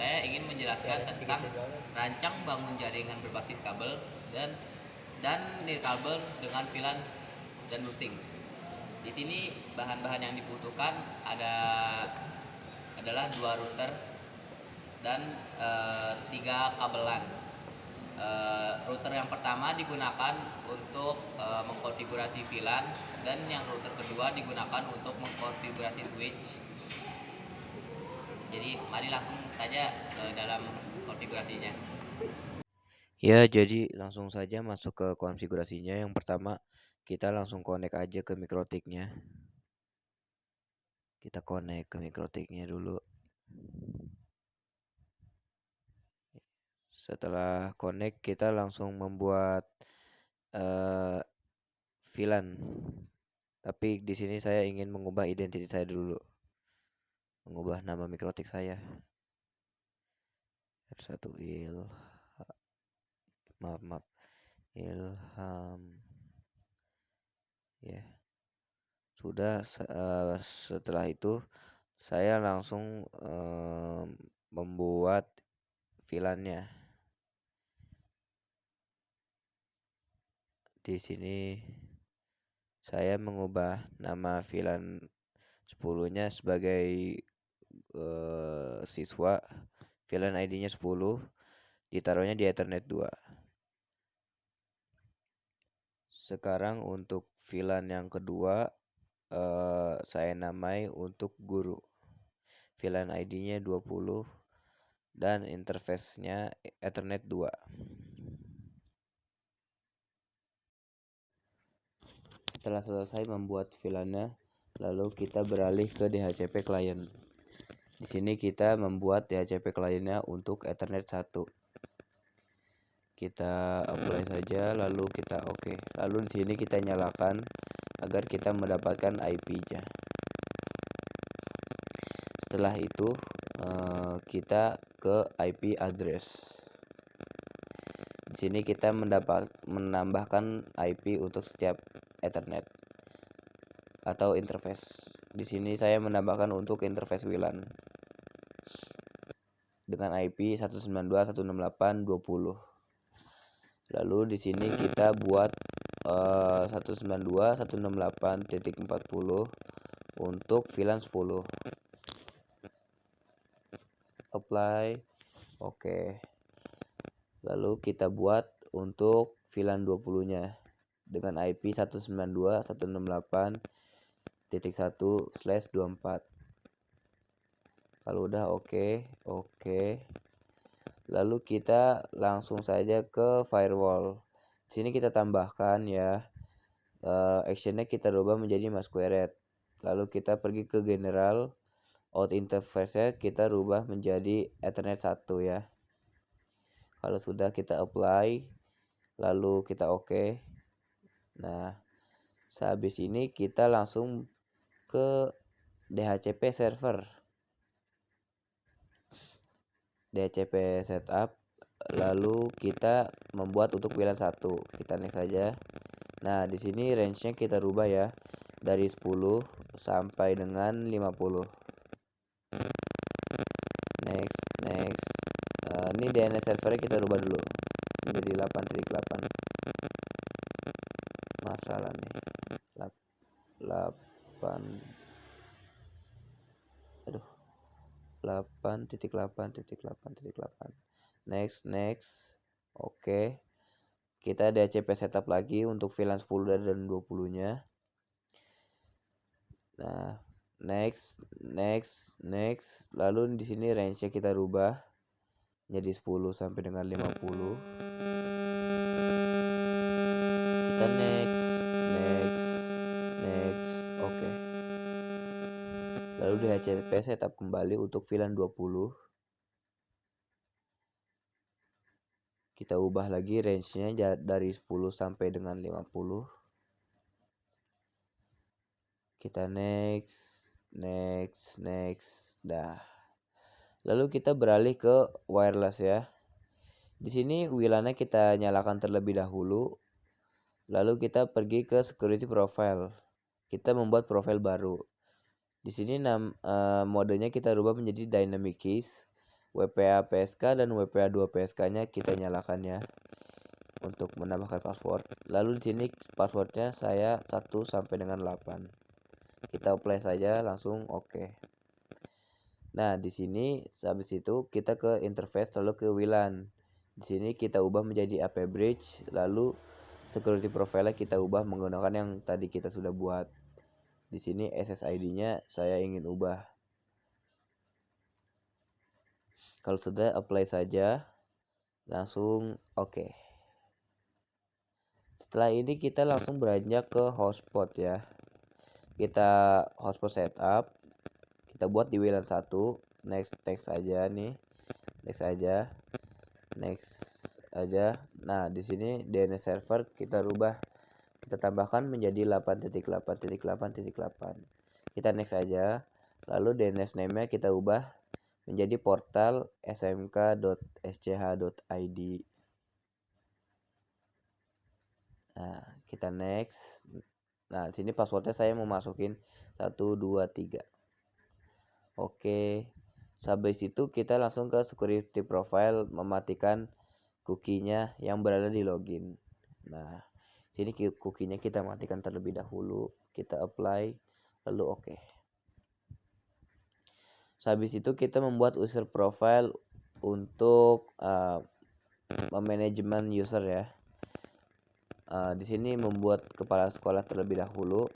saya ingin menjelaskan tentang rancang bangun jaringan berbasis kabel dan nirkabel dengan VLAN dan routing. Di sini bahan-bahan yang dibutuhkan adalah 2 router dan 3 kabel LAN. Router yang pertama digunakan untuk mengkonfigurasi VLAN, dan yang router kedua digunakan untuk mengkonfigurasi switch. Jadi mari langsung saja dalam konfigurasinya. Ya, jadi langsung saja masuk ke konfigurasinya. Yang pertama, kita langsung connect aja ke mikrotiknya. Kita connect ke mikrotiknya dulu. Setelah connect, kita langsung membuat VLAN. Tapi di sini saya ingin mengubah identitas saya dulu. Mengubah nama mikrotik saya. R1 maaf. Ilham. Ya. Sudah setelah itu saya langsung membuat VLAN-nya. Di sini saya mengubah nama VLAN 10-nya sebagai siswa. VLAN ID-nya 10, ditaruhnya di Ethernet 2. Sekarang untuk VLAN yang kedua saya namai untuk guru. VLAN ID-nya 20 dan interface-nya Ethernet 2. Setelah selesai membuat VLAN-nya, lalu kita beralih ke DHCP client. Di sini kita membuat DHCP client-nya untuk Ethernet 1. Kita apply saja, lalu kita oke. Lalu di sini kita nyalakan agar kita mendapatkan IP-nya. Setelah itu kita ke IP address. Di sini kita menambahkan IP untuk setiap Ethernet atau interface. Di sini saya menambahkan untuk interface WLAN dengan IP 192.168.20. Lalu di sini kita buat 192.168.40 untuk VLAN 10. Apply. Oke. Lalu kita buat untuk VLAN 20-nya dengan IP 192.168.1/24. Kalau udah oke. Lalu kita langsung saja ke firewall. Di sini kita tambahkan ya, actionnya kita rubah menjadi masquerade. Lalu kita pergi ke general, out interface-nya kita rubah menjadi Ethernet 1 ya. Kalau sudah kita apply, lalu kita oke. Nah, sehabis ini kita langsung ke DHCP server. DHCP setup, lalu kita membuat untuk VLAN 1. Kita next saja. Nah, di sini range-nya kita rubah ya dari 10 sampai dengan 50. Next. Ini DNS servernya kita rubah dulu menjadi 8.8. Maaf salah nih. 8.8.8. Next. Oke. Kita DHCP setup lagi untuk VLAN 10 dan 20-nya. Nah, next. Lalu di sini range-nya kita rubah jadi 10 sampai dengan 50. Kita next. Oke. Lalu DHCP setup kembali untuk VLAN 20. Kita ubah lagi range-nya dari 10 sampai dengan 50. Kita next. Dah. Lalu kita beralih ke wireless ya. Di sini WLAN-nya kita nyalakan terlebih dahulu. Lalu kita pergi ke security profile. Kita membuat profil baru. Di sini modenya kita rubah menjadi dynamic keys. WPA PSK dan WPA 2 PSK-nya kita nyalakan ya untuk menambahkan password. Lalu di sini passwordnya saya 1 sampai dengan 8. Kita apply saja langsung oke. Nah, di sini habis itu kita ke interface lalu ke WLAN. Di sini kita ubah menjadi AP bridge, lalu security profile kita ubah menggunakan yang tadi kita sudah buat. Di sini SSID-nya saya ingin ubah. Kalau sudah apply saja, langsung oke. Setelah ini kita langsung beranjak ke hotspot ya. Kita hotspot setup, kita buat di WLAN 1, next aja nih. Next aja. Nah, di sini DNS server kita rubah, kita tambahkan menjadi 8.8.8.8. Kita next aja. Lalu DNS name-nya kita ubah menjadi portal smk.sch.id. Nah, kita next. Nah, sini passwordnya saya mau masukin 1 2 3. Oke. Habis itu kita langsung ke security profile, mematikan cookie-nya yang berada di login. Nah, sini cookie-nya kita matikan terlebih dahulu. Kita apply lalu oke. Habis itu kita membuat user profile untuk memanajemen user ya. Di sini membuat kepala sekolah terlebih dahulu.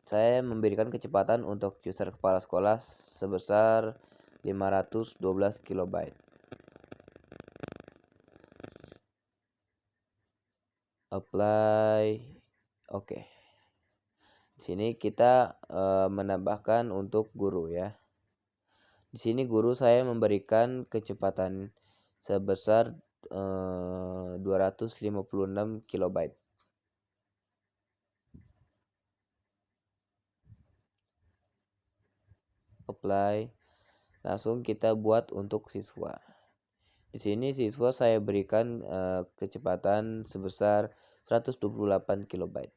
Saya memberikan kecepatan untuk user kepala sekolah sebesar 512 KB. Apply. Oke. Di sini kita menambahkan untuk guru ya. Di sini guru saya memberikan kecepatan sebesar 256 KB. Apply. Langsung kita buat untuk siswa. Di sini siswa saya berikan kecepatan sebesar 128 KB.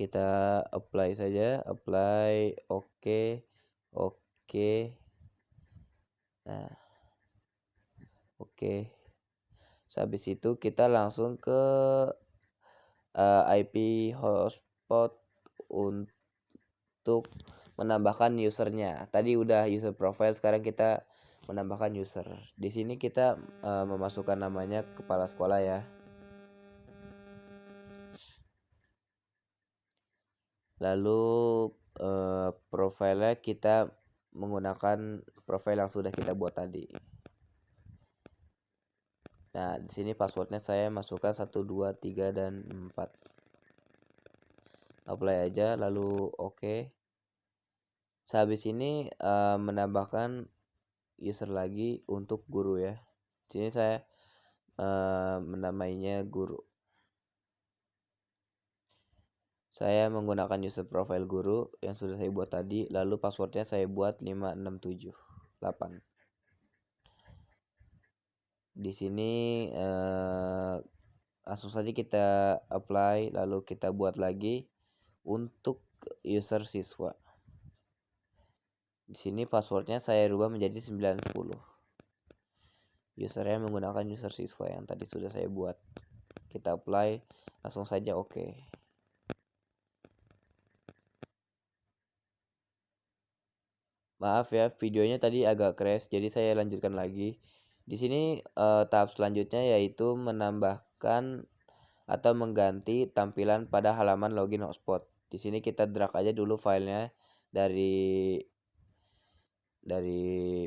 Kita apply saja, apply, oke. Nah, oke. Habis itu kita langsung ke IP hotspot untuk menambahkan usernya. Tadi udah user profile, sekarang kita menambahkan user. Di sini kita memasukkan namanya kepala sekolah ya. Lalu profilnya kita menggunakan profile yang sudah kita buat tadi. Nah, di sini passwordnya saya masukkan 1 2 3 dan 4. Apply aja lalu oke. Habis ini menambahkan user lagi untuk guru ya. Di sini saya menamainya guru. Saya menggunakan user profile guru yang sudah saya buat tadi, lalu passwordnya saya buat 5678. Di sini langsung saja kita apply, lalu kita buat lagi untuk user siswa. Di sini passwordnya saya rubah menjadi 90. Usernya menggunakan user siswa yang tadi sudah saya buat. Kita apply, langsung saja oke. Maaf ya, videonya tadi agak crash, jadi saya lanjutkan lagi. Di sini tahap selanjutnya yaitu menambahkan atau mengganti tampilan pada halaman login hotspot. Di sini kita drag aja dulu filenya dari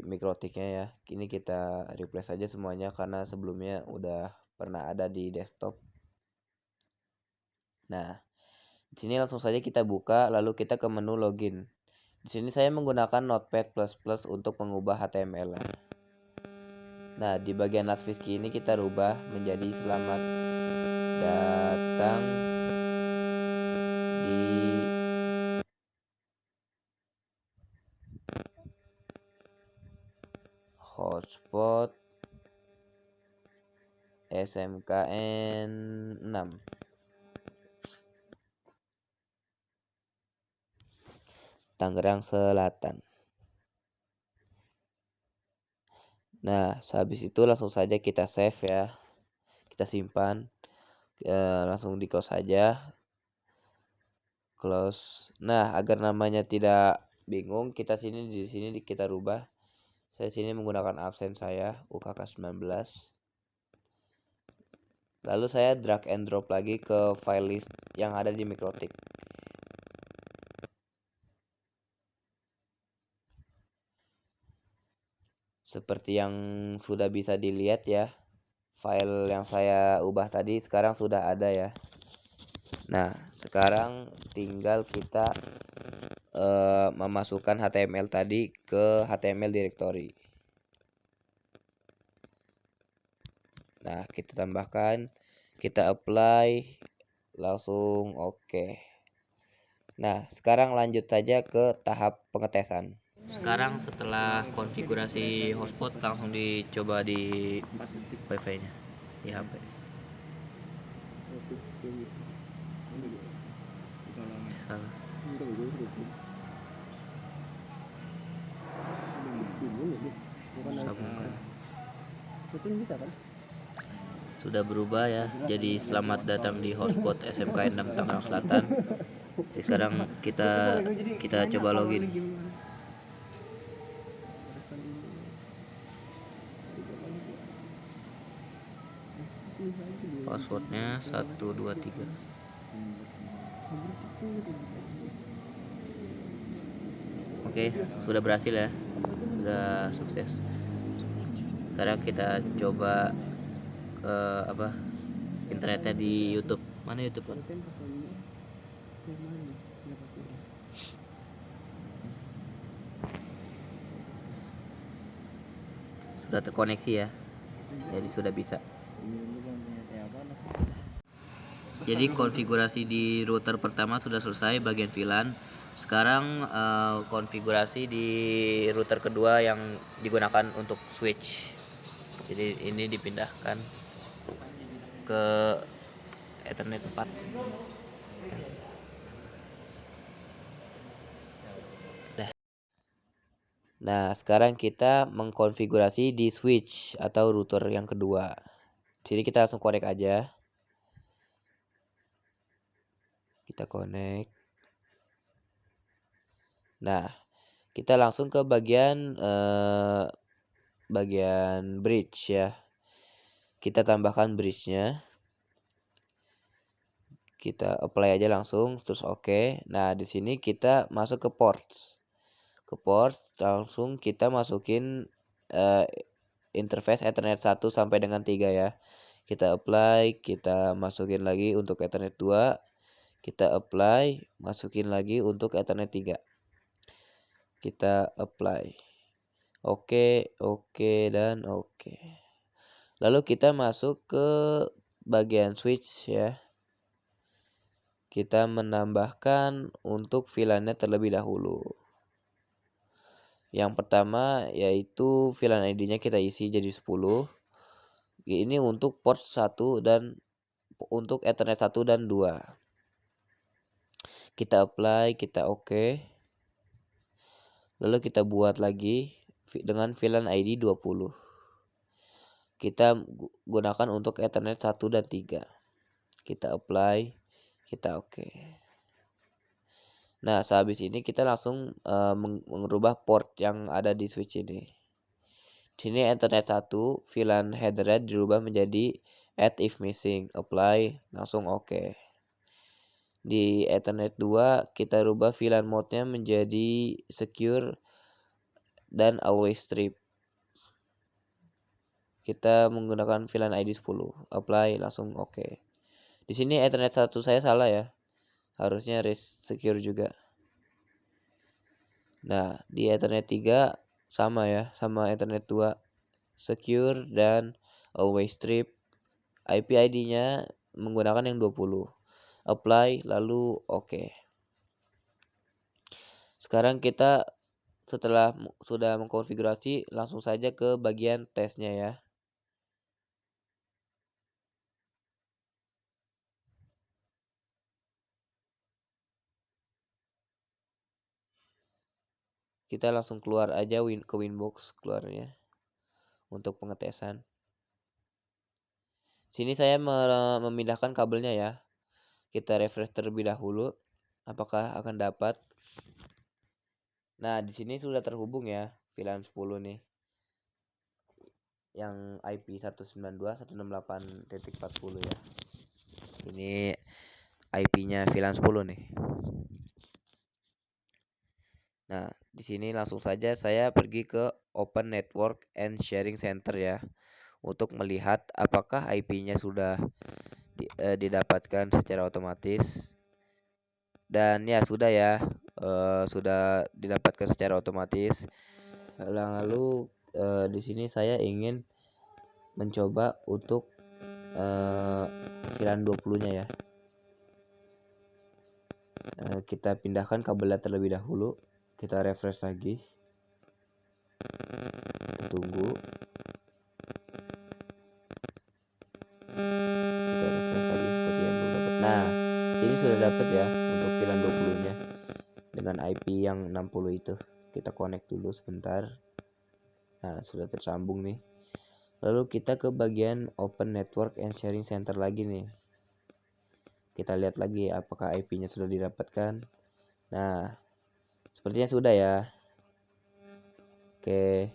mikrotiknya ya. Ini kita replace aja semuanya karena sebelumnya udah pernah ada di desktop. Nah, di sini langsung saja kita buka, lalu kita ke menu login. Di sini saya menggunakan Notepad++ untuk mengubah HTML. Nah, di bagian Latviski ini kita rubah menjadi selamat datang di hotspot SMKN 6. Tangerang Selatan. Nah, habis itu langsung saja kita save ya. Kita simpan. Langsung di close saja. Close. Nah, agar namanya tidak bingung, di sini kita rubah. Saya sini menggunakan absen saya UKK 19. Lalu saya drag and drop lagi ke file list yang ada di Mikrotik. Seperti yang sudah bisa dilihat ya, file yang saya ubah tadi sekarang sudah ada ya. Nah, sekarang tinggal kita memasukkan HTML tadi ke HTML directory. Nah, kita tambahkan, kita apply, langsung oke. Nah, sekarang lanjut saja ke tahap pengetesan. Sekarang setelah konfigurasi hotspot langsung dicoba di wifi-nya di HP. Salah. Sambungkan. Sudah berubah ya. Jadi selamat datang di hotspot SMK 6 Tangerang Selatan. Jadi sekarang kita coba login. Passwordnya 123. Oke, sudah berhasil ya. Sudah sukses. Sekarang kita coba internetnya di YouTube. Mana YouTube, Pak? Sudah terkoneksi ya. Jadi sudah bisa. Jadi konfigurasi di router pertama sudah selesai bagian VLAN. Sekarang konfigurasi di router kedua yang digunakan untuk switch. Jadi ini dipindahkan ke Ethernet 4. Nah, sekarang kita mengkonfigurasi di switch atau router yang kedua. Sini kita langsung connect aja. Kita connect. Nah, kita langsung ke bagian bridge ya. Kita tambahkan bridge-nya. Kita apply aja langsung, terus oke. Nah, di sini kita masuk ke ports. Ke ports langsung kita masukin interface Ethernet 1 sampai dengan 3 ya. Kita apply, kita masukin lagi untuk Ethernet 2. Kita apply, masukin lagi untuk Ethernet 3. Kita apply. Oke, dan oke. Lalu kita masuk ke bagian switch ya. Kita menambahkan untuk VLAN-nya terlebih dahulu. Yang pertama yaitu VLAN ID-nya kita isi jadi 10. Ini untuk port 1 dan untuk Ethernet 1 dan 2. Kita apply, kita oke. Lalu kita buat lagi dengan VLAN ID 20. Kita gunakan untuk Ethernet 1 dan 3. Kita apply, kita oke. Nah, sehabis ini kita langsung mengubah port yang ada di switch ini. Di sini Ethernet 1, VLAN header dirubah menjadi add if missing, apply, langsung oke. Di Ethernet 2 kita rubah VLAN mode-nya menjadi secure dan always strip. Kita menggunakan VLAN ID 10, apply, langsung oke. Di sini Ethernet 1 saya salah ya. Harusnya rest secure juga. Nah, di Ethernet 3 sama ya, sama Ethernet 2, secure dan always strip. IP ID-nya menggunakan yang 20. Apply lalu oke. Sekarang kita setelah sudah mengkonfigurasi langsung saja ke bagian tesnya ya. kita langsung keluar aja ke Winbox keluarnya untuk pengetesan. Sini saya memindahkan kabelnya ya. Kita refresh terlebih dahulu apakah akan dapat. Nah, di sini sudah terhubung ya VLAN 10 nih. Yang IP 192.168.40 ya. Ini IP-nya VLAN 10 nih. Nah, di sini langsung saja saya pergi ke Open Network and Sharing Center ya, untuk melihat apakah IP-nya sudah didapatkan secara otomatis. Dan ya sudah ya, sudah didapatkan secara otomatis. Lalu di sini saya ingin mencoba untuk VLAN 20-nya ya. Kita pindahkan kabelnya terlebih dahulu. Kita refresh lagi. Kita tunggu. Kita refresh lagi seperti yang belum dapat. Nah, sini sudah dapat ya untuk VLAN 20-nya dengan IP yang 60 itu. Kita connect dulu sebentar. Nah, sudah tersambung nih. Lalu kita ke bagian Open Network and Sharing Center lagi nih. Kita lihat lagi apakah IP-nya sudah didapatkan. Nah, sepertinya sudah ya. Oke.